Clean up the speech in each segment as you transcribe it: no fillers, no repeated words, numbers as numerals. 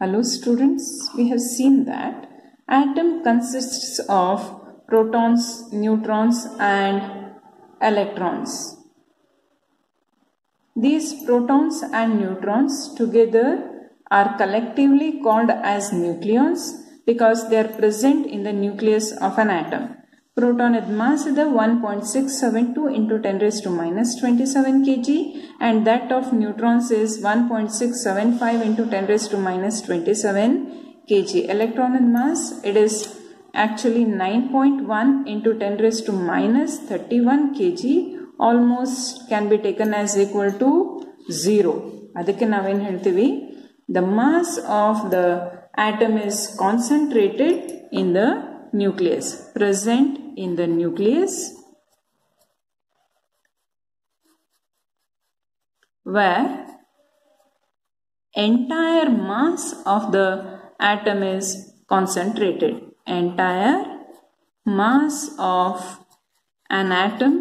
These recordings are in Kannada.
Hello students, we have seen that atom consists of protons, neutrons and electrons. These protons and neutrons together are collectively called as nucleons because they are present in the nucleus of an atom. Proton mass is 1.672 into 10 raised to minus 27 kg and that of neutrons is 1.675 into 10 raised to minus 27 kg. Electron mass, it is actually 9.1 into 10 raised to minus 31 kg, almost can be taken as equal to 0. ಅದಕ್ಕೆ ನಾವೇನು ಹೇಳ್ತೀವಿ, the mass of the atom is concentrated in the nucleus, present in the nucleus, where entire mass of the atom is concentrated. Entire mass of an atom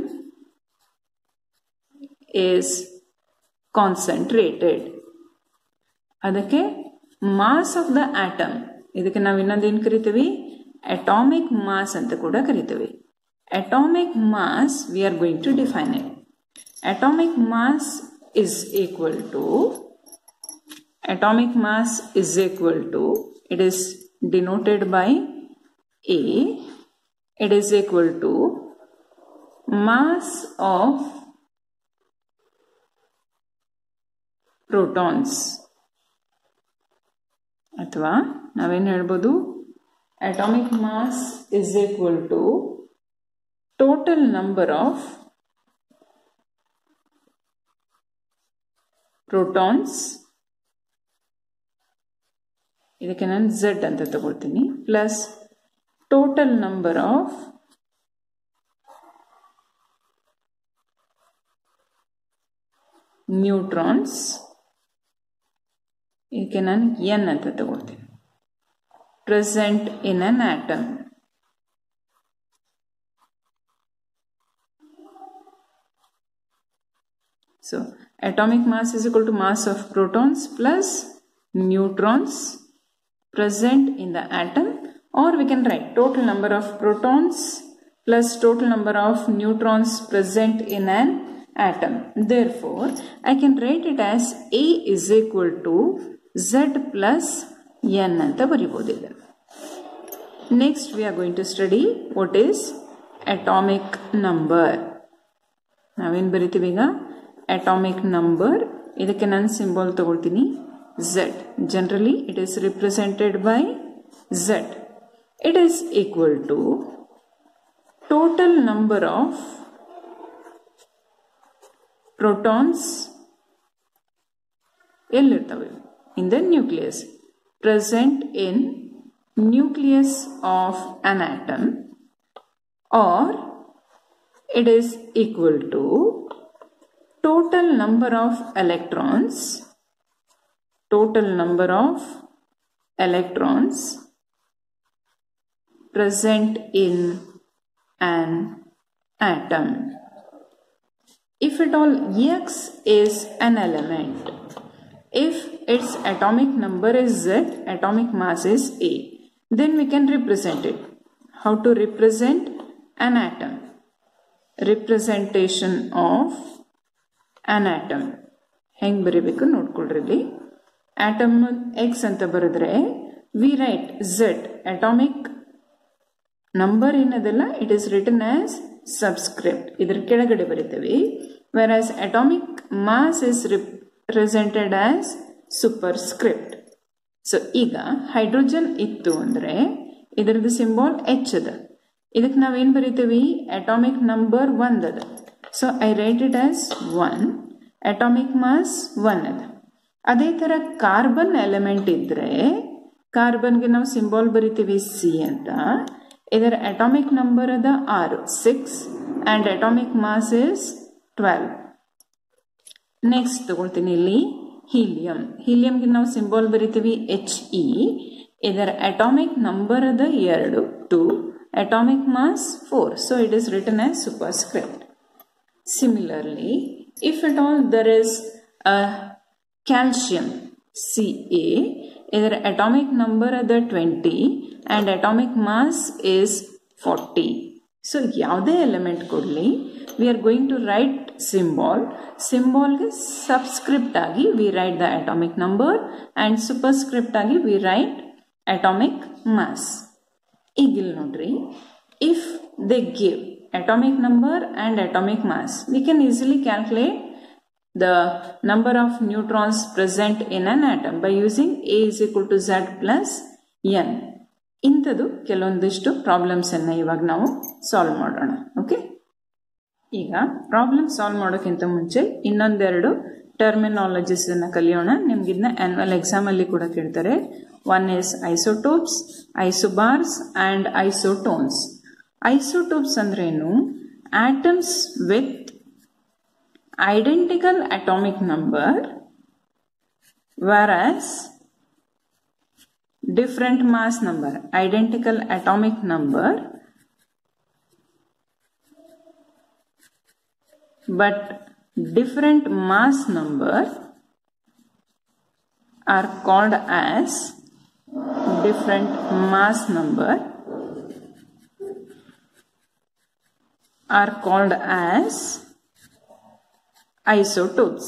is concentrated. ಅದಕ್ಕೆ mass of the atom, ಇದಕ್ಕೆ ನಾವು ಇನ್ನೊಂದೇನು ಕರಿತೀವಿ, atomic mass ಅಂತ ಕೂಡ ಕರಿತೀವಿ. Atomic mass, we are going to define it. Atomic mass is equal to, it is denoted by A, it is equal to mass of protons. ಅಥವಾ ನಾವೇನು ಹೇಳ್ಬೋದು, atomic mass is equal to total number of protons, ಇದಕ್ಕೆ ನಾನು Z ಅಂತ ತಗೊಳ್ತೀನಿ, plus total number of neutrons, ಇದಕ್ಕೆ ನಾನು N ಅಂತ ತಗೊಳ್ತೀನಿ, present in an atom. So atomic mass is equal to mass of protons plus neutrons present in the atom, or we can write total number of protons plus total number of neutrons present in an atom. Therefore, I can write it as A is equal to Z plus N anta baribodilla. Next we are going to study what is atomic number. Naveen baritiviga atomic number, idakke nan symbol tagoltini Z. Generally it is represented by Z. It is equal to total number of protons in the nucleus, present in nucleus of an atom, or it is equal to total number of electrons present in an atom. If at all X is an element, if its atomic number is Z, atomic mass is A, then we can represent it. How to represent an atom? Representation of an atom. Heng baribeku nodkolri. Atom X anta baradre, we write Z, atomic number ಏನದಲ್ಲ, it is written as subscript. ಇದರ ಕೆಳಗಡೆ ಬರೀತೀವಿ. Whereas atomic mass is represented as superscript. So ಈಗ ಹೈಡ್ರೋಜನ್ ಇತ್ತು ಅಂದ್ರೆ ಇದರದ್ದು ಸಿಂಬಲ್ H ಅದ. ಇದಕ್ಕೆ ನಾವೇನು ಬರೀತೀವಿ, atomic number 1 ಅದ. So I write it as 1, atomic mass 1 ಅದ. ಅದೇ ತರ ಕಾರ್ಬನ್ ಎಲಿಮೆಂಟ್ ಇದ್ರೆ ಕಾರ್ಬನ್ಗೆ ನಾವು ಸಿಂಬಲ್ ಬರೀತೀವಿ C ಅಂತ. ಇದರ atomic number ಅದ 6 and atomic mass is 12. Next ತಗೊಳ್ತೀನಿ ಇಲ್ಲಿ ಹೀಲಿಯಂ. ಹೀಲಿಯಂಗೆ ನಾವು ಸಿಂಬಲ್ ಬರೀತೀವಿ He. ಇದರ atomic number ಅದ 2, atomic mass 4. So it is written as superscript. Similarly, if at all there is a calcium, Ca. ಇದರ atomic number ಅದ 20 and atomic mass is 40. So ಯಾವುದೇ ಎಲಿಮೆಂಟ್ ಕೊಡಲಿ, we are going to write symbol ಗೆ subscript ಆಗಿ we write the atomic number and superscript ಆಗಿ we write atomic mass. ಈಗ ಇಲ್ಲಿ ನೋಡ್ರಿ, if they give atomic number and atomic mass, we can easily calculate the number of neutrons present in an atom by using A is equal to Z plus N. ಇಂಥದ್ದು ಕೆಲವೊಂದಿಷ್ಟು ಪ್ರಾಬ್ಲಮ್ಸ್ ಅನ್ನ ಇವಾಗ ನಾವು ಸಾಲ್ವ್ ಮಾಡೋಣ. ಓಕೆ, ಈಗ ಪ್ರಾಬ್ಲಮ್ ಸಾಲ್ವ್ ಮಾಡೋಕ್ಕಿಂತ ಮುಂಚೆ ಇನ್ನೊಂದೆರಡು ಟರ್ಮಿನಾಲಜೀಸ್ ಅನ್ನ ಕಲಿಯೋಣ. ನಿಮ್ಗೆ ಇದನ್ನ ಆನ್ಯುವಲ್ ಎಕ್ಸಾಮ್ ಅಲ್ಲಿ ಕೂಡ ಕೇಳ್ತಾರೆ. One is isotopes, isobars and isotones. Isotopes ಅಂದ್ರೇನು? Atoms with identical atomic number whereas different mass number. Identical atomic number but different mass number are called as different mass number are called as isotopes.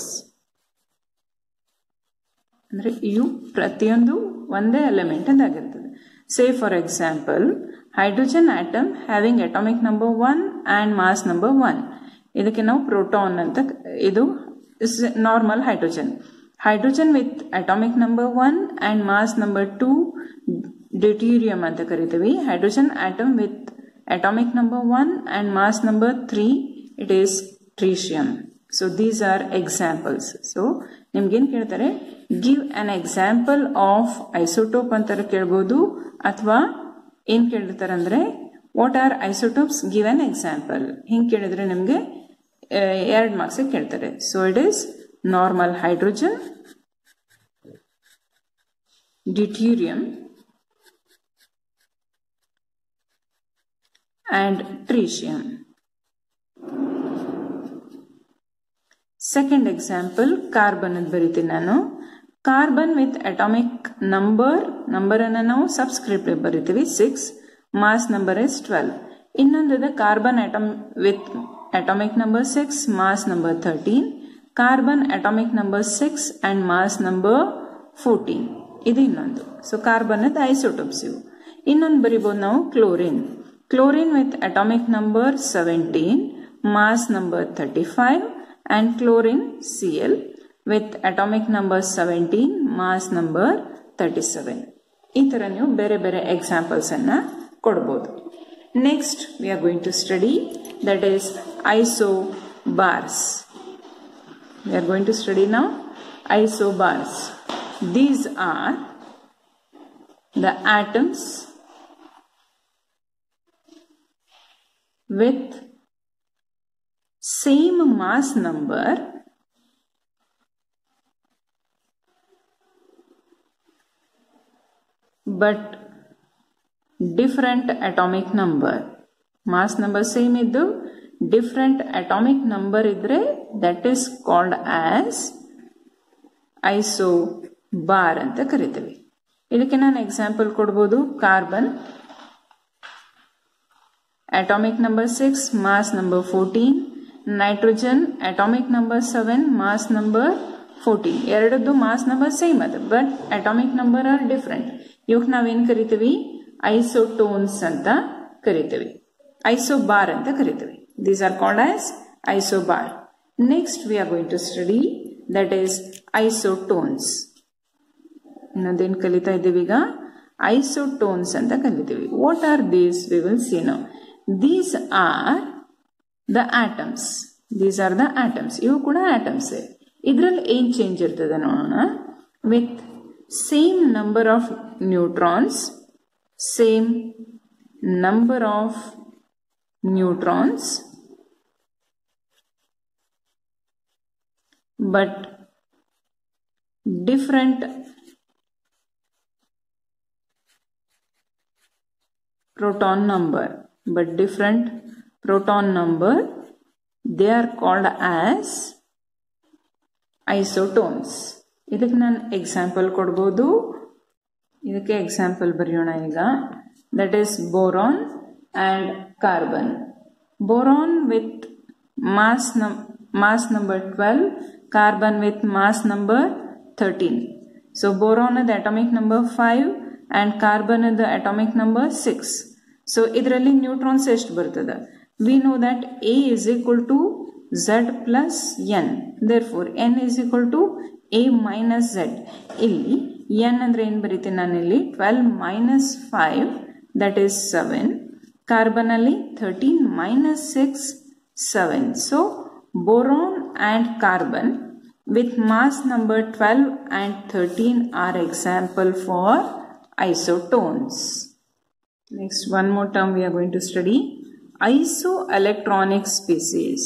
ಅಂದ್ರೆ ಇವು ಪ್ರತಿಯೊಂದು ಒಂದೇ ಎಲಿಮೆಂಟ್ ಆಗಿರ್ತದೆ. Say for example, hydrogen atom having atomic number 1 and mass number 1. ಇದಕ್ಕೆ ನಾವು ಪ್ರೋಟಾನ್ ಅಂತ, ಇದು normal hydrogen. Hydrogen with atomic number 1 and mass number 2 deuterium ಅಂತ ಕರಿತೀವಿ. Hydrogen atom with atomic number 1 and mass number 3 it is tritium. So these are examples. So ನಿಮ್ಗೇನ್ ಕೇಳ್ತಾರೆ, give an example of isotope ಅಂತಾರೆ ಕೇಳ್ಬೋದು, ಅಥವಾ ಏನ್ ಕೇಳಿರ್ತಾರೆ ಅಂದ್ರೆ what are isotopes, give an example. ಹಿಂಗ್ ಕೇಳಿದ್ರೆ ನಿಮ್ಗೆ 2 ಮಾರ್ಕ್ಸ್ ಕೇಳ್ತಾರೆ. So it is normal hydrogen, deuterium and tritium. Second example carbon ಅಂತ ಬರೀತೀನಿ ನಾನು. ಕಾರ್ಬನ್ ವಿತ್ ಅಟಾಮಿಕ್ ನಂಬರ್ ಅನ್ನ ನಾವು ಸಬ್ಸ್ಕ್ರಿಪ್ಟ್ ಬರೀತೀವಿ 6, ಮಾಸ್ ನಂಬರ್ ಇಸ್ 12. ಇನ್ನೊಂದಿದೆ carbon atom with atomic number 6, mass number 13. Carbon atomic number 6 and mass number 14. ಇದು ಇನ್ನೊಂದು. ಸೊ ಕಾರ್ಬನ್ ಅದ ಐಸೋಟೋಪ್ಸ್ ಇವು. ಇನ್ನೊಂದು ಬರೀಬಹುದು ನಾವು chlorine with atomic number 17, mass number 35 and chlorine Cl with atomic number 17, mass number 37. ಈ ತರ ನೀವು ಬೇರೆ ಬೇರೆ ಎಕ್ಸಾಂಪಲ್ಸ್ ಅನ್ನ ಕೊಡಬಹುದು. Next we are going to study, that is isobars. We are going to study now isobars. These are the atoms with same mass number but different atomic number. Mass number same iddu different atomic number idre that is called as isobar anta ಕರೀತೀವಿ. ಇದಕ್ಕೆ ನಾನು ಎಕ್ಸಾಂಪಲ್ ಕೊಡಬಹುದು. Carbon atomic number 6, mass number 14. Nitrogen atomic number 7, mass number 14. ಎರಡದ್ದು ಮಾಸ್ ನಂಬರ್ ಸೇಮ್ ಅದ, but atomic number are different. ಇವಕ್ಕೆ ನಾವೇನ್ ಕರಿತೀವಿ? ಐಸೋಟೋನ್ಸ್ ಅಂತ ಕರಿತೀವಿ, ಐಸೋಬಾರ್ ಅಂತ ಕರಿತೀವಿ. These are called as isobar. Next we are going to study, that is isotones. ಇನ್ನೊಂದೇನು ಕಲಿತಾ ಇದ್ದೀವಿ ಈಗ? ಐಸೋಟೋನ್ಸ್ ಅಂತ ಕಲಿತೀವಿ. What are these? We will see now. These are the atoms. These are the atoms. ಇವು ಕೂಡ atoms. ಇದರಲ್ಲಿ ಏನ್ ಚೇಂಜ್ ಇರ್ತದೆ ನೋಡೋಣ. with same number of neutrons, same number of neutrons but different proton number, they are called as isotones. ಇದಕ್ಕೆ ನಾನು ಎಕ್ಸಾಂಪಲ್ ಕೊಡ್ಬೋದು. ಇದಕ್ಕೆ ಎಕ್ಸಾಂಪಲ್ ಬರೆಯೋಣ ಈಗ. That is boron and carbon. Boron with mass number 12, carbon with mass number 13. So boron is the atomic number 5 and carbon is the atomic number 6. So idralli neutrons ಎಷ್ಟು ಬರ್ತದೆ? We know that A is equal to Z plus N. Therefore N is equal to A minus Z. ಇಲ್ಲಿ N ಅಂದ್ರೆ ಏನು ಬರೀತೀನಿ ನಾನು ಇಲ್ಲಿ? 12 minus 5, that is 7. Carbon ಅಲ್ಲಿ 13 minus 6, 7. So boron and carbon with mass number 12 and 13 are example for isotones. Next, one more term we are going to study. Isoelectronic species.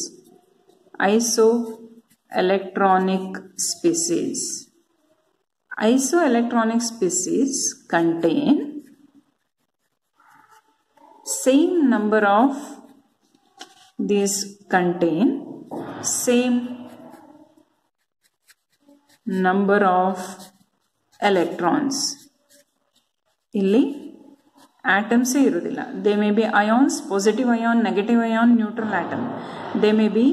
Isoelectronic species. Isoelectronic species contain same number of these contain same number of electrons. ಇಲ್ಲಿ atoms ಇರುವುದಿಲ್ಲ. They may be ions, positive ion, negative ion, neutral atom. They may be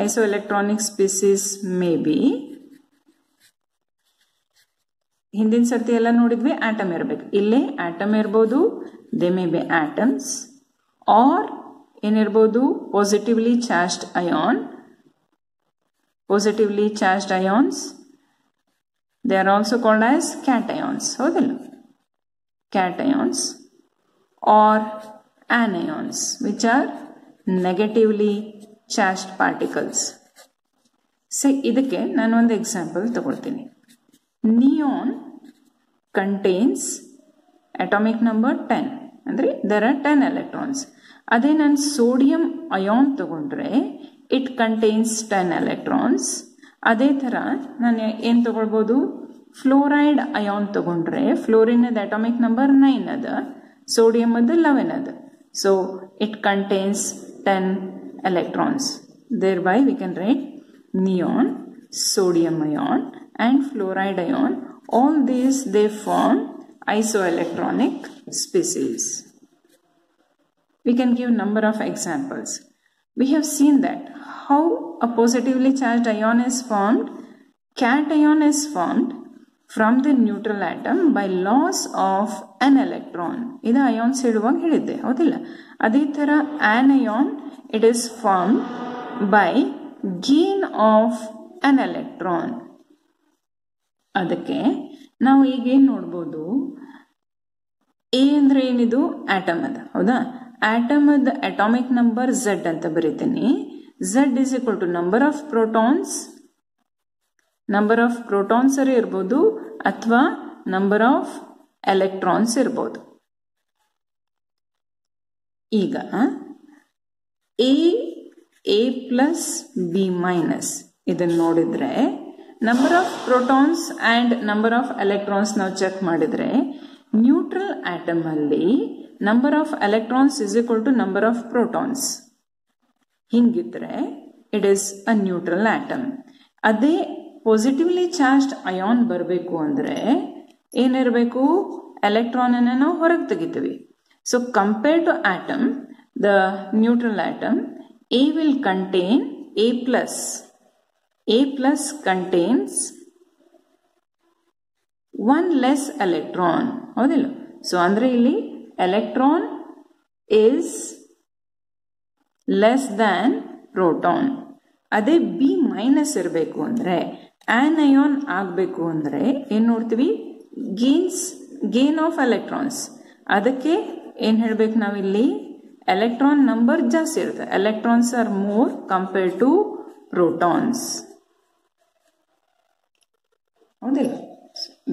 isoelectronic species may be. ಹಿಂದಿನ ಸರ್ತಿ ಎಲ್ಲ ನೋಡಿದ್ವಿ ಆಟಮ್ ಇರಬೇಕು. ಇಲ್ಲೇ ಆಟಮ್ ಇರ್ಬೋದು. They may be atoms or ಏನಿರ್ಬೋದು positively charged ion. Positively charged ions they are also called as cations. ಹೌದಲ್ಲ? Cations are anions which are negatively charged particles. ಇದಕ್ಕೆ ನಾನು ಒಂದು ಎಕ್ಸಾಂಪಲ್ ತಗೊಳ್ತೀನಿ. Neon contains atomic number 10. ಅಂದರೆ there are 10 electrons. ಅದೇ ನಾನು ಸೋಡಿಯಂ ಅಯಾನ್ ತಗೊಂಡ್ರೆ ಇಟ್ ಕಂಟೈನ್ಸ್ 10 ಎಲೆಕ್ಟ್ರಾನ್ಸ್. ಅದೇ ಥರ ನಾನು ಏನು ತಗೊಳ್ಬೋದು? ಫ್ಲೋರೈಡ್ ಅಯಾನ್ ತಗೊಂಡ್ರೆ ಫ್ಲೋರಿನ್ ಅಟಾಮಿಕ್ ನಂಬರ್ 9 ಅದ, ಸೋಡಿಯಂ ಅದು 11 ಅದ. So it contains 10 electrons. Thereby we can write neon, sodium ion and fluoride ion. All these they form isoelectronic species. We can give number of examples. We have seen that how a positively charged ion is formed. Cation is formed from the neutral atom by loss of an electron. Ida ions iduವಾಗ ಹೇಳಿದ್ದೆ ಹೌದಿಲ್ಲ? ಅದೇ ತರ anion, it is formed by gain of an electron. ಅದಕ್ಕೆ ನಾವು ಈಗ ಏನು ನೋಡ್ಬೋದು? ಎ ಅಂದ್ರೆ ಏನಿದು? ಆಟಮ್ ಅದ, ಹೌದಾ? ಆಟಮ್ ಅದ ಅಟಾಮಿಕ್ ನಂಬರ್ Z ಅಂತ ಬರೀತೀನಿ. Z is equal to number of protons. Number of protons ಇರ್ಬೋದು ಅಥವಾ ನಂಬರ್ ಆಫ್ ಎಲೆಕ್ಟ್ರಾನ್ಸ್ ಇರ್ಬೋದು. ಈಗ ಎ ಪ್ಲಸ್ ಬಿ ಮೈನಸ್ ಇದನ್ನು ನೋಡಿದ್ರೆ number of protons and number of electrons ನಾವು ಚೆಕ್ ಮಾಡಿದ್ರೆ ನ್ಯೂಟ್ರಲ್ ಆಟಮ್ ಅಲ್ಲಿ number of electrons is equal to number of protons. ಹಿಂಗಿದ್ರೆ it is a neutral atom. ಅದೇ ಪಾಸಿಟಿವ್ಲಿ ಚಾರ್ಜ್ಡ್ ಅಯಾನ್ ಬರಬೇಕು ಅಂದರೆ ಏನಿರಬೇಕು? ಎಲೆಕ್ಟ್ರಾನ್ ಅನ್ನು ನಾವು ಹೊರಗೆ ತೆಗಿತೀವಿ. So compare to atom, the neutral atom, A will contain A plus. A plus contains one less electron. ಹೌದಿಲ್ಲ? ಸೊ ಅಂದ್ರೆ ಇಲ್ಲಿ electron is less than proton. ಅದೇ ಬಿ ಮೈನಸ್ ಇರಬೇಕು ಅಂದರೆ, ಆನಯಾನ್ ಆಗಬೇಕು ಅಂದರೆ ಏನು ನೋಡ್ತೀವಿ? Gain of electrons. ಅದಕ್ಕೆ ಏನು ಹೇಳಬೇಕು ನಾವಿಲ್ಲಿ? ಎಲೆಕ್ಟ್ರಾನ್ ನಂಬರ್ ಜಾಸ್ತಿ ಇರುತ್ತೆ. Electrons are more compare to protons. ಹೌದಿಲ್ಲ?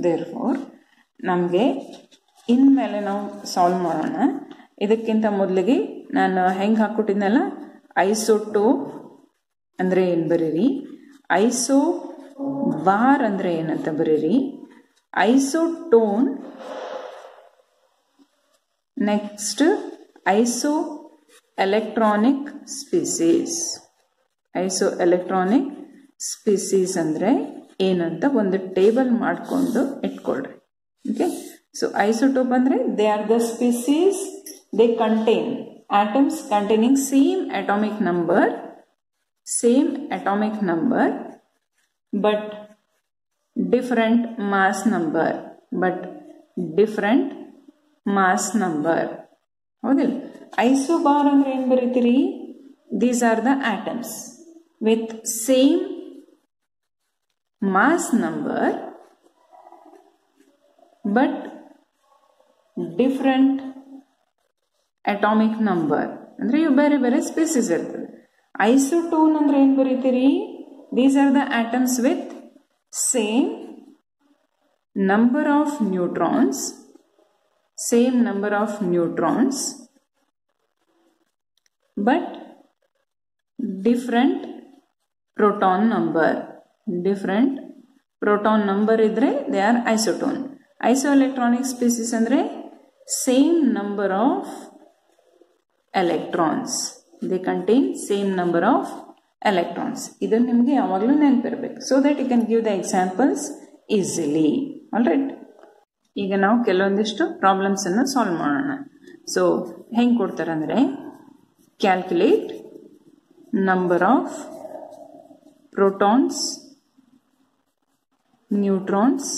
ದೇರ್ಫೋರ್ ನಮಗೆ ಇನ್ಮೇಲೆ ನಾವು ಸಾಲ್ವ್ ಮಾಡೋಣ. ಇದಕ್ಕಿಂತ ಮೊದಲಿಗೆ ನಾನು ಹೆಂಗೆ ಹಾಕ್ಕೊಟ್ಟಿದ್ನಲ್ಲ, ಐಸೋಟೋಪ್ ಅಂದರೆ ಏನು ಬರೀರಿ, ಐಸೋ ಬಾರ್ ಅಂದರೆ ಏನಂತ ಬರೀರಿ, isotone, next isoelectronic species. Isoelectronic species ಅಂದರೆ ಏನಂತ ಒಂದು ಟೇಬಲ್ ಮಾಡಿಕೊಂಡು ಇಟ್ಕೊಳ್ರಿ. ಓಕೆ, ಸೊ ಐಸೋಟೋಪ್ ಅಂದರೆ they are the species they contain atoms containing same atomic number but different mass number. ಹೌದಿಲ್ಲ? ಐಸೋಬಾರ್ ಅಂದ್ರೆ ಏನು ಬರೀತೀರಿ? These are the atoms with same mass number but different atomic number. ಅಂದ್ರೆ ಇವು ಬೇರೆ ಬೇರೆ ಸ್ಪೀಸೀಸ್ ಇರ್ತದೆ. ಐಸೋಟೋನ್ ಅಂದ್ರೆ ಏನು ಬರೀತೀರಿ? These are the atoms with same number of neutrons but different proton number ಇದ್ರೆ they are isotone. Isoelectronic species ಅಂದ್ರೆ same number of electrons, they contain same number of electrons. ಇದನ್ನು ನಿಮಗೆ ಯಾವಾಗಲೂ ನೆನಪಿರಬೇಕು, so that you can give the examples easily. All right, ಈಗ ನಾವು ಕೆಲವೊಂದಿಷ್ಟು ಪ್ರಾಬ್ಲಮ್ಸ್ ಅನ್ನು ಸಾಲ್ವ್ ಮಾಡೋಣ. ಸೊ ಹೆಂಗೆ ಕೊಡ್ತಾರೆ ಅಂದರೆ, calculate number of protons, neutrons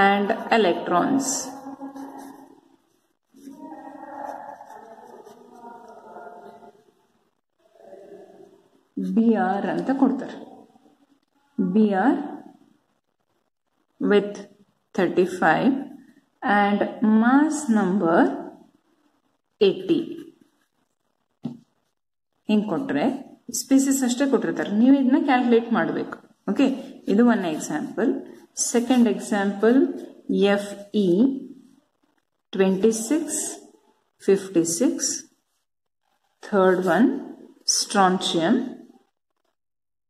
and electrons. Br ಅಂತ ಕೊಡ್ತಾರೆ. Br with 35 and mass number 80. ಹಿಂಗೆ ಕೊಟ್ಟರೆ ಸ್ಪೀಸೀಸ್ ಅಷ್ಟೇ ಕೊಟ್ಟಿರ್ತಾರೆ, ನೀವು ಇದನ್ನ ಕ್ಯಾಲ್ಕುಲೇಟ್ ಮಾಡಬೇಕು. ಓಕೆ, ಇದು one example. Second example, Fe 26, 56. Third one, strontium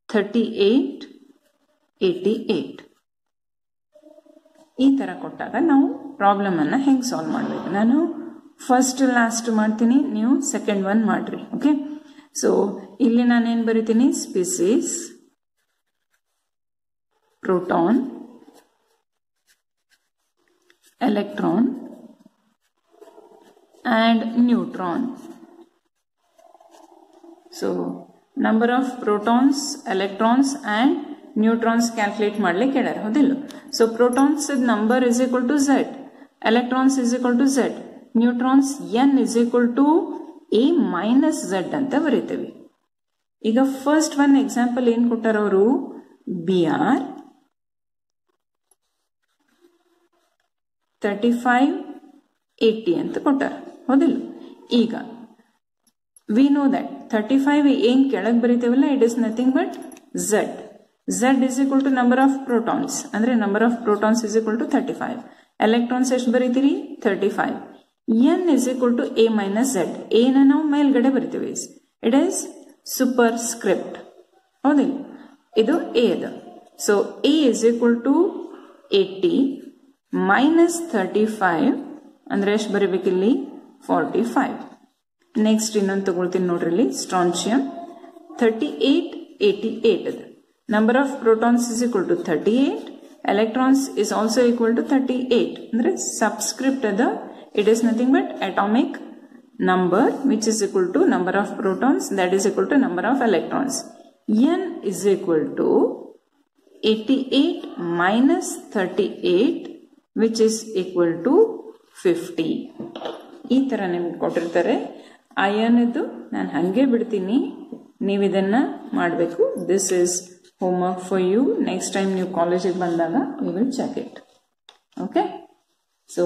38, 88. ಈ ಥರ ಕೊಟ್ಟಾಗ ನಾವು ಪ್ರಾಬ್ಲಮ್ ಅನ್ನು ಹೆಂಗೆ ಸಾಲ್ವ್ ಮಾಡಬೇಕು? ನಾನು ಫಸ್ಟ್ ಲಾಸ್ಟ್ ಮಾಡ್ತೀನಿ, ನೀವು ಸೆಕೆಂಡ್ ಒನ್ ಮಾಡ್ರಿ. ಓಕೆ, ಸೊ ಇಲ್ಲಿ ನಾನೇನು ಬರಿತೀನಿ? Species, proton, electron and neutron. So number of protons, electrons and neutrons calculate ಮಾಡ್ಲಿಕ್ಕೆ ಹೇಳ್ಯಾರ, ಹೌದಿಲ್ಲ? So protons number is equal to z, electrons is equal to z, neutrons n is equal to a minus z ಅಂತ ಬರೀತೀವಿ. ಈಗ ಫಸ್ಟ್ ಒನ್ ಎಕ್ಸಾಂಪಲ್ ಏನು ಕೊಟ್ಟಾರ ಅವರು? Br 35, 80 ಅಂತ ಕೊಟ್ಟಾರ, ಹೌದಿಲ್ಲ? ಈಗ ವಿ ನೋ ದಟ್ 35 ಏನು ಕೆಳಗೆ ಬರೀತೇವಲ್ಲ, it is nothing but Z. Z is equal to number of protons, ಅಂದ್ರೆ number of protons is equal to 35. Electrons ಎಷ್ಟು ಬರೀತೀರಿ? 35. N is equal to A minus Z. ಎನ ನಾವು ಮೇಲ್ಗಡೆ ಬರಿತೀವಿ, ಇಟ್ ಈಸ್ ಸೂಪರ್ ಸ್ಕ್ರಿಪ್ಟ್, ಹೌದಿಲ್ಲ? ಇದು ಎ ಅದು. So A is equal to 80 minus 35 ಅಂದರೆ ಎಷ್ಟು ಬರೀಬೇಕಿಲ್ಲಿ? 45. ನೆಕ್ಸ್ಟ್ ಇನ್ನೊಂದು ತಗೊಳ್ತೀನಿ ನೋಡ್ರಿ, ಇಲ್ಲಿ ಸ್ಟ್ರಾಂಚಿಯಂ 38, 88 ಅದು. Number of protons is equal to 38, electrons is also equal to 38 ಅಂದರೆ ಸಬ್ಸ್ಕ್ರಿಪ್ಟ್ ಅದ. It is nothing but atomic number which is equal to number of protons that is equal to number of electrons. N is equal to 88 minus 38 which is equal to 50. ಈ ತರ ನಿಮಗೆ ಕೊಟ್ಟಿರ್ತಾರೆ. ಅಯಾನ್ ಇದು ನಾನು ಹಂಗೆ ಬಿಡ್ತೀನಿ, ನೀವು ಇದನ್ನ ಮಾಡಬೇಕು. This is homework for you. Next time ನೀವು ಕಾಲೇಜಿಗೆ ಬಂದಾಗ you will check it. Okay, so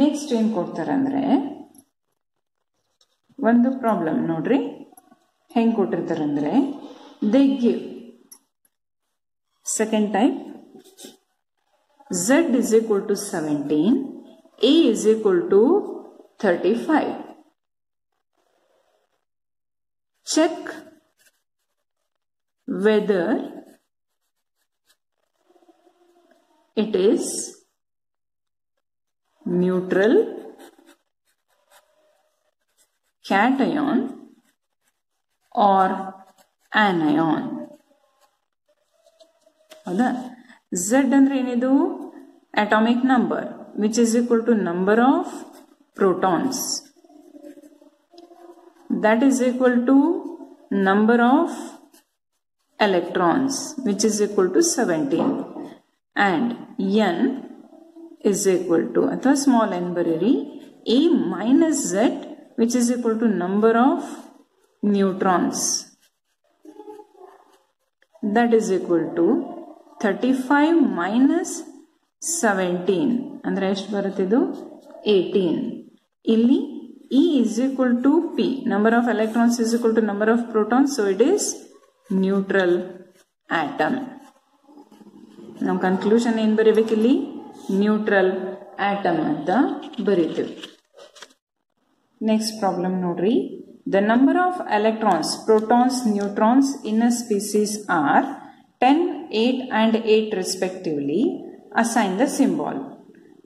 next ಏನು ಕೊಡ್ತಾರೆ ಅಂದರೆ ಒಂದು ಪ್ರಾಬ್ಲಮ್ ನೋಡ್ರಿ, ಹೆಂಗೆ ಕೊಟ್ಟಿರ್ತಾರೆ ಅಂದರೆ they give second type z is equal to 17, a is equal to 35. Check whether it is neutral, cation or anion. ಹೌದಾ. ಝೆಡ್ ಅಂದರೆ ಏನಿದು? Atomic number which is equal to number of protons, that is equal to number of electrons which is equal to 17, and n is equal to ಅಥವಾ small n ಬರೀರಿ a minus z which is equal to number of neutrons, that is equal to 35 minus 17 ಅಂದರೆ ಎಷ್ಟು ಬರುತ್ತಿದ್ದು? 18. ಇಲ್ಲಿ E is equal to P, number of electrons is equal to number of protons, so it is neutral atom. ನಾವು ಕನ್ಕ್ಲೂಷನ್ ಏನು ಬರೀಬೇಕಿಲ್ಲಿ? ನ್ಯೂಟ್ರಲ್ ಆಟಮ್ ಅಂತ ಬರೀತೀವಿ. ನೆಕ್ಸ್ಟ್ ಪ್ರಾಬ್ಲಮ್ ನೋಡ್ರಿ. The number of electrons, protons, neutrons in a species are 10, 8 and 8 respectively. Assign the symbol.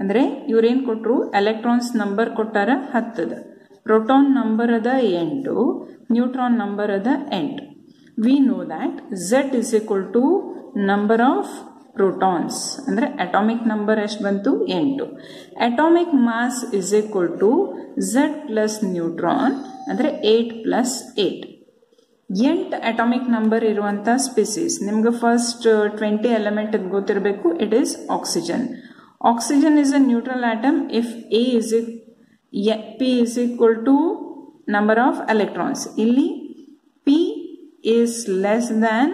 ಅಂದರೆ ಇವ್ರೇನು ಕೊಟ್ಟರು? ಎಲೆಕ್ಟ್ರಾನ್ಸ್ ನಂಬರ್ ಕೊಟ್ಟಾರ 10, ಪ್ರೋಟಾನ್ ನಂಬರ್ ಅದ 8, ನ್ಯೂಟ್ರಾನ್ ನಂಬರ್ ಅದ 8. We know that Z is equal to number of protons ಅಂದರೆ ಅಟಾಮಿಕ್ ನಂಬರ್ ಎಷ್ಟು ಬಂತು? 8. Atomic mass is equal to Z plus neutron ಅಂದರೆ 8 ಪ್ಲಸ್ 8. 8 ಅಟಾಮಿಕ್ ನಂಬರ್ ಇರುವಂಥ ಸ್ಪೀಸೀಸ್. ನಿಮ್ಗೆ ಫಸ್ಟ್ 20 ಎಲಿಮೆಂಟ್ ಗೊತ್ತಿರಬೇಕು. It is oxygen. Oxygen is a neutral atom if P is equal to number of electrons. ಇಲ್ಲಿ P is less than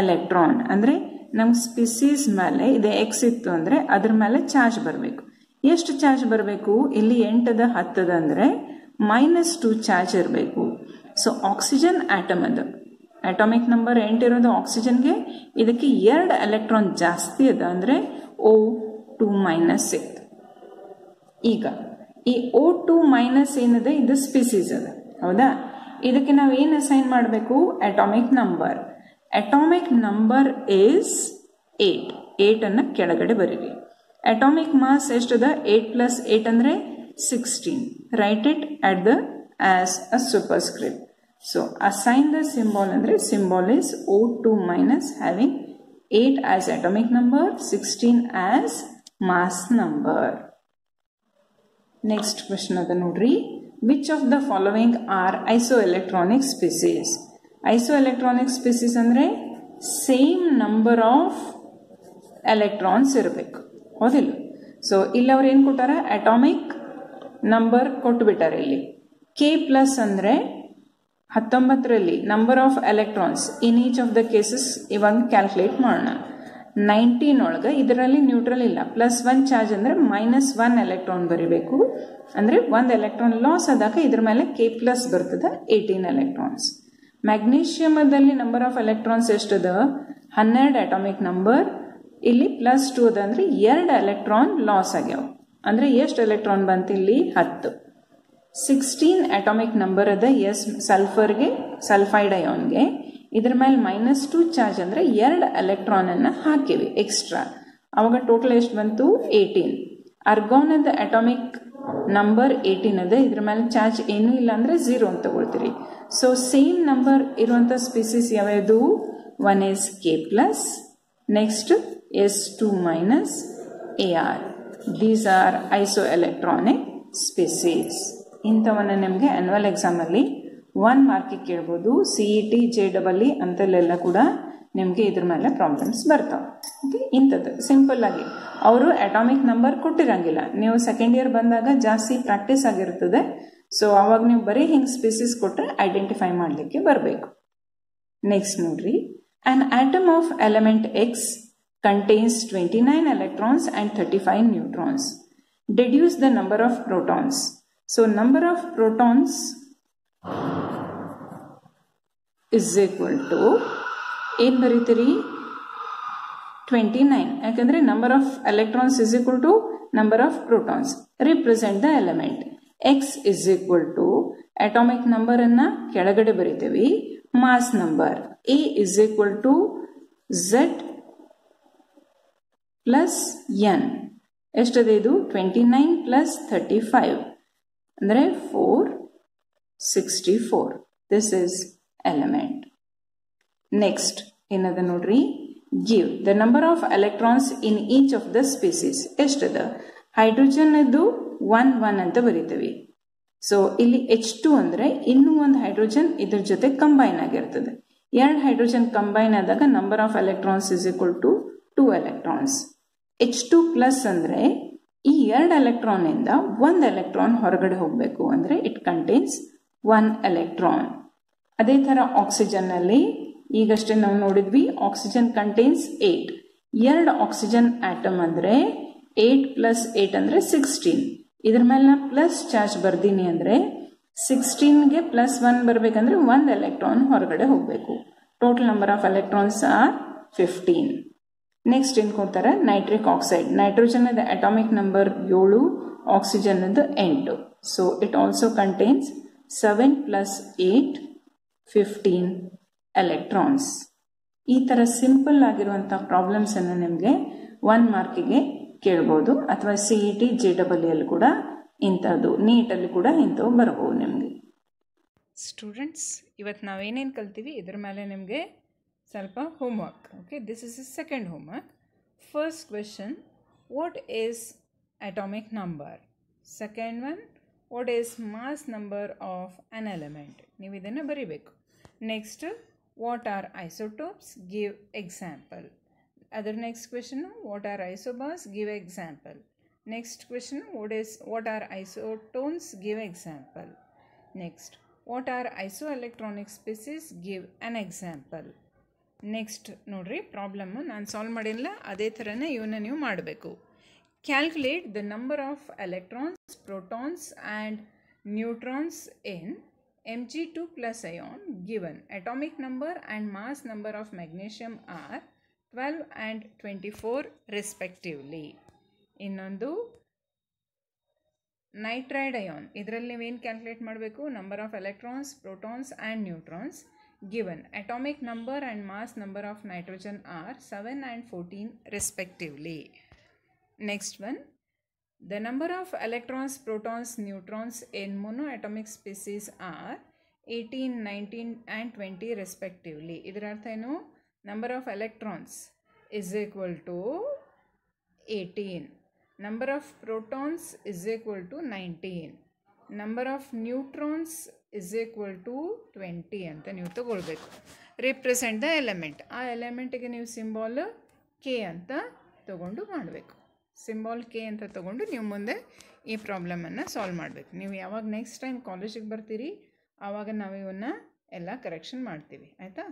electron. ಅಂದರೆ ನಮ್ಮ ಸ್ಪೀಸೀಸ್ ಮೇಲೆ ಇದೆ X ಇತ್ತು ಅಂದರೆ ಅದ್ರ ಮೇಲೆ ಚಾರ್ಜ್ ಬರಬೇಕು. ಎಷ್ಟು ಚಾರ್ಜ್ ಬರಬೇಕು? ಇಲ್ಲಿ 8ದ 10ದ ಅಂದರೆ -2 ಚಾರ್ಜ್ ಇರಬೇಕು. ಸೊ ಆಕ್ಸಿಜನ್ ಆಟಮ್ ಅದು. ಅಟಾಮಿಕ್ ನಂಬರ್ 8 ಇರೋದು ಆಕ್ಸಿಜನ್ಗೆ. ಇದಕ್ಕೆ 2 ಎಲೆಕ್ಟ್ರಾನ್ ಜಾಸ್ತಿ ಅದ ಅಂದರೆ O2-6. ಈಗ ಈ O2- ಏನಿದೆ ಇದು ಸ್ಪೀಸೀಸ್ ಅದ, ಹೌದಾ. ಇದಕ್ಕೆ ನಾವು ಏನು ಅಸೈನ್ ಮಾಡಬೇಕು? Atomic number. Atomic number is 8. 8 ಅನ್ನು ಕೆಳಗಡೆ ಬರೀರಿ. Atomic mass ಎಷ್ಟದ? 8 ಪ್ಲಸ್ 8 ಅಂದರೆ 16. Write it at the as a superscript. So assign the symbol ಅಂದರೆ symbol is O2- having 8 as atomic number, 16 as mass number. Next question ada nodri. Which of the following are isoelectronic species? Isoelectronic species andre same number of electrons ಇರಬೇಕು, ಹೌದಿಲ್ಲ. ಸೊ ಇಲ್ಲಿ ಅವ್ರು ಏನು ಕೊಟ್ಟಾರ? ಅಟಾಮಿಕ್ ನಂಬರ್ ಕೊಟ್ಟುಬಿಟ್ಟಾರೆ. ಇಲ್ಲಿ K+ ಅಂದರೆ 19ರಲ್ಲಿ number of electrons in each of the cases ಇವಾಗ ಕ್ಯಾಲ್ಕುಲೇಟ್ ಮಾಡೋಣ. 19 ಒಳಗೆ ಇದರಲ್ಲಿ ನ್ಯೂಟ್ರಲ್ ಇಲ್ಲ, +1 ಚಾರ್ಜ್ ಅಂದರೆ -1 ಎಲೆಕ್ಟ್ರಾನ್ ಬರೀಬೇಕು. ಅಂದರೆ 1 ಎಲೆಕ್ಟ್ರಾನ್ ಲಾಸ್ ಆದಾಗ ಇದ್ರ ಮೇಲೆ K+ ಬರ್ತದೆ, 18 ಎಲೆಕ್ಟ್ರಾನ್ಸ್. ಮ್ಯಾಗ್ನೀಷಿಯಮದಲ್ಲಿ ನಂಬರ್ ಆಫ್ ಎಲೆಕ್ಟ್ರಾನ್ಸ್ ಎಷ್ಟದ? 12 ಅಟಾಮಿಕ್ ನಂಬರ್. ಇಲ್ಲಿ +2 ಅದ ಅಂದರೆ 2 ಎಲೆಕ್ಟ್ರಾನ್ ಲಾಸ್ ಆಗ್ಯಾವ. ಅಂದರೆ ಎಷ್ಟು ಎಲೆಕ್ಟ್ರಾನ್ ಬಂತು ಇಲ್ಲಿ? 10. 16 ಅಟಾಮಿಕ್ ನಂಬರ್ ಅದ ಎಸ್ ಸಲ್ಫರ್ಗೆ, ಸಲ್ಫೈಡ್ ಅಯೋನ್ಗೆ. ಇದ್ರ ಮೇಲೆ -2 ಚಾರ್ಜ್ ಅಂದರೆ 2 ಎಲೆಕ್ಟ್ರಾನ್ ಅನ್ನು ಹಾಕಿವಿ ಎಕ್ಸ್ಟ್ರಾ. ಅವಾಗ ಟೋಟಲ್ ಎಷ್ಟು ಬಂತು? 18. ಅರ್ಗಾನದ ಅಟಾಮಿಕ್ ನಂಬರ್ 18 ಅದ. ಇದ್ರ ಮೇಲೆ ಚಾರ್ಜ್ ಏನೂ ಇಲ್ಲ ಅಂದರೆ 0 ಅಂತ ತಗೊಳ್ತೀರಿ. ಸೊ ಸೇಮ್ ನಂಬರ್ ಇರುವಂಥ ಸ್ಪೀಸೀಸ್ ಯಾವ್ಯಾವುದು? 1 is K+, next S2- Ar. These are isoelectronic species. ಇಂಥವನ್ನ ನಿಮಗೆ ಆನ್ಯುವಲ್ ಎಕ್ಸಾಮಲ್ಲಿ 1 ಮಾರ್ಕಿಗೆ ಕೇಳ್ಬೋದು. CET, JEE ಅಂತಲ್ಲೆಲ್ಲ ಕೂಡ ನಿಮಗೆ ಇದ್ರ ಮೇಲೆ ಪ್ರಾಬ್ಲಮ್ಸ್ ಬರ್ತಾವೆ. ಓಕೆ, ಇಂಥದ್ದು ಸಿಂಪಲ್ ಆಗಿ ಅವರು ಅಟಾಮಿಕ್ ನಂಬರ್ ಕೊಟ್ಟಿರಂಗಿಲ್ಲ. ನೀವು ಸೆಕೆಂಡ್ ಇಯರ್ ಬಂದಾಗ ಜಾಸ್ತಿ ಪ್ರಾಕ್ಟೀಸ್ ಆಗಿರ್ತದೆ. ಸೊ ಅವಾಗ ನೀವು ಬರೀ ಹಿಂಗೆ ಸ್ಪೀಸೀಸ್ ಕೊಟ್ಟರೆ ಐಡೆಂಟಿಫೈ ಮಾಡಲಿಕ್ಕೆ ಬರಬೇಕು. ನೆಕ್ಸ್ಟ್ ನೋಡ್ರಿ. On atom of element X contains 29 electrons and 35 neutrons. Deduce the number of protons. So number of protons is equal to ಏನು ಬರೀತೀರಿ? 29. ಯಾಕಂದರೆ number of electrons is equal to number of protons. Represent the element. X is equal to atomic number ಅನ್ನ ಕೆಳಗಡೆ ಬರೀತೀವಿ, mass number. A is equal to Z plus N. ಎಷ್ಟದೆ ಇದು? 29 ಪ್ಲಸ್ 35 ಅಂದರೆ 464. This is element. ನೆಕ್ಸ್ಟ್ ಏನದ ನೋಡ್ರಿ. give the number of electrons in each of the species. ಎಷ್ಟದ ಹೈಡ್ರೋಜನ್ ಅದು 1 ಅಂತ ಬರೀತೀವಿ. ಸೊ ಇಲ್ಲಿ H2 ಅಂದ್ರೆ ಇನ್ನೂ ಒಂದು ಹೈಡ್ರೋಜನ್ ಇದ್ರ ಜೊತೆ ಕಂಬೈನ್ ಆಗಿರ್ತದೆ. ಎರಡು ಹೈಡ್ರೋಜನ್ ಕಂಬೈನ್ ಆದಾಗ number of electrons is equal to 2 electrons. H2 plus ಅಂದ್ರೆ ಈ 2 ಎಲೆಕ್ಟ್ರಾನ್ ಇಂದ 1 ಎಲೆಕ್ಟ್ರಾನ್ ಹೊರಗಡೆ ಹೋಗಬೇಕು, ಅಂದ್ರೆ ಇಟ್ ಕಂಟೈನ್ಸ್ 1 ಎಲೆಕ್ಟ್ರಾನ್. ಅದೇ ತರ ಆಕ್ಸಿಜನ್ ನಲ್ಲಿ ಈಗಷ್ಟೇ ನಾವು ನೋಡಿದ್ವಿ, ಆಕ್ಸಿಜನ್ ಕಂಟೈನ್ಸ್ 8. 2 ಆಕ್ಸಿಜನ್ ಆಟಮ್ ಅಂದ್ರೆ 8 ಪ್ಲಸ್ 8 ಅಂದ್ರೆ 16. ಇದ್ರ ಮೇಲೆ ನಾ ಪ್ಲಸ್ ಚಾರ್ಜ್ ಬರ್ದೀನಿ ಅಂದ್ರೆ 16ಗೆ ಪ್ಲಸ್ 1 ಬರ್ಬೇಕಂದ್ರೆ 1 ಎಲೆಕ್ಟ್ರಾನ್ ಹೊರಗಡೆ ಹೋಗಬೇಕು. Total number of electrons R 15. Next ಏನ್ ಕೊಡ್ತಾರೆ, nitric oxide. Nitrogen atomic number 7, oxygen 8. So it also contains 7 plus 8 15 electrons. ಈ ತರ ಸಿಂಪಲ್ ಆಗಿರುವಂತಹ ಪ್ರಾಬ್ಲಮ್ಸ್ ಅನ್ನು ನಿಮಗೆ 1 ಮಾರ್ಕಿಗೆ ಕೇಳಬಹುದು, ಅಥವಾ CET JEE ಕೂಡ ಇಂಥದ್ದು, ನೀಟಲ್ಲಿ ಕೂಡ ಇಂಥವು ಬರಬಹುದು ನಿಮಗೆ. ಸ್ಟೂಡೆಂಟ್ಸ್, ಇವತ್ತು ನಾವೇನೇನು ಕಲ್ತೀವಿ ಇದ್ರ ಮೇಲೆ ನಿಮಗೆ ಸ್ವಲ್ಪ homework. Okay, this is second homework. First question, what is atomic number? Second one, what is mass number of an element? ನೀವು ಇದನ್ನು ಬರೀಬೇಕು. Next, what are isotopes? Give example. Other next question, what are isobars? Give example. Next question, what are isotones? Give example. Next, what are isoelectronic species? Give an example. Next ನೋಡ್ರಿ, ಪ್ರಾಬ್ಲಮ್ ನಾನು ಸಾಲ್ವ್ ಮಾಡಿಲ್ಲ, ಅದೇ ಥರನೇ ಇವನ್ನ ನೀವು ಮಾಡಬೇಕು. Calculate the number of electrons, protons and neutrons in Mg2 plus ion given. Atomic number and mass number of magnesium are 12 and 24 respectively. ಇನ್ನೊಂದು ನೈಟ್ರೈಡ್ ಅಯಾನ್, ಇದರಲ್ಲಿ ನೀವೇನು ಕ್ಯಾಲ್ಕುಲೇಟ್ ಮಾಡಬೇಕು, number of electrons, protons and neutrons given. Atomic number and mass number of nitrogen are 7 and 14 respectively. Next one, the number of electrons, protons, neutrons in monoatomic species are 18, 19 and 20 respectively. ಇದರ ಅರ್ಥ ಏನು? number of electrons is equal to 18, number of protons is equal to 19, number of neutrons is equal to 20 ಅಂತ ನೀವು ತಗೊಳ್ಬೇಕು. ರಿಪ್ರೆಸೆಂಟ್ ದ ಎಲಿಮೆಂಟ್, ಆ ಎಲಿಮೆಂಟಿಗೆ ನೀವು ಸಿಂಬಾಲ್ ಕೆ ಅಂತ ತಗೊಂಡು ಮಾಡಬೇಕು. ಸಿಂಬಾಲ್ ಕೆ ಅಂತ ತೊಗೊಂಡು ನೀವು ಮುಂದೆ ಈ ಪ್ರಾಬ್ಲಮನ್ನು ಸಾಲ್ವ್ ಮಾಡಬೇಕು. ನೀವು ಯಾವಾಗ ನೆಕ್ಸ್ಟ್ ಟೈಮ್ ಕಾಲೇಜಿಗೆ ಬರ್ತೀರಿ ಆವಾಗ ನಾವು ಇವನ್ನ ಎಲ್ಲ ಕರೆಕ್ಷನ್ ಮಾಡ್ತೀವಿ, ಆಯಿತಾ?